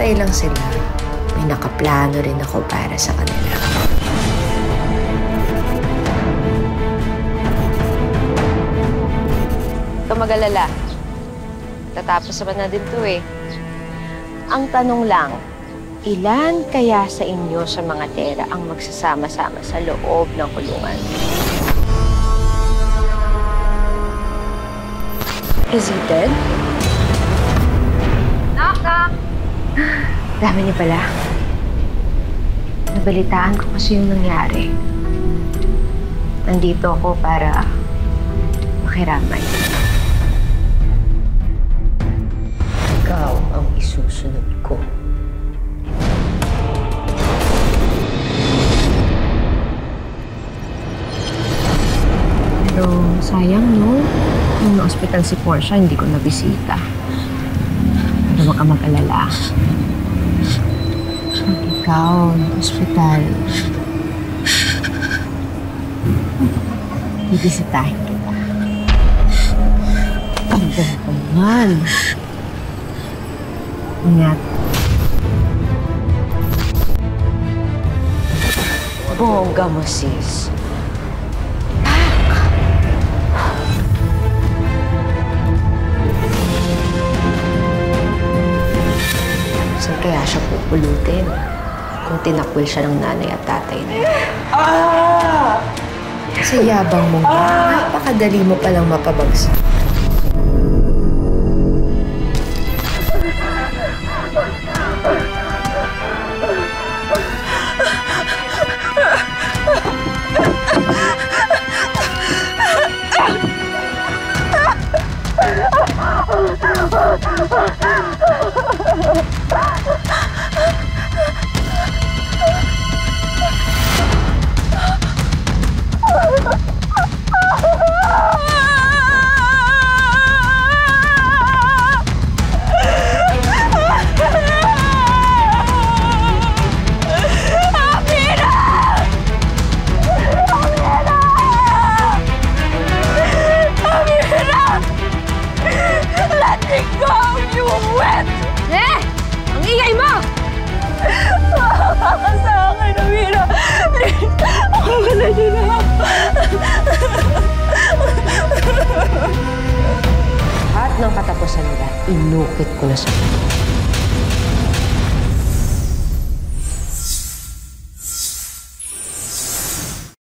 Hintay lang sila. May nakaplano rin ako para sa kanila. Ito mag-alala. Tatapos naman na din to eh. Ang tanong lang, ilan kaya sa inyo sa mga tera ang magsasama-sama sa loob ng kulungan? Is he dead? Knock, knock! Dami niyo pala. Nabalitaan ko kasi yung nangyari. Nandito ako para makiramay. Ikaw ang isusunod ko. Pero sayang, no? Nung na-hospital si Portia, hindi ko nabisita. Pero wag ka mag-alala. Pag ikaw na-hospital, bibisitahin kita. Ang ganyan. Ingat. Bongga mo, sis. Saan kaya siya pupulutin kung tinakwil siya ng nanay at tatay niya? Sa yabang mo nga, napakadali mo palang mapabagsak. Lahat ng katapusan nila, inukit ko na sa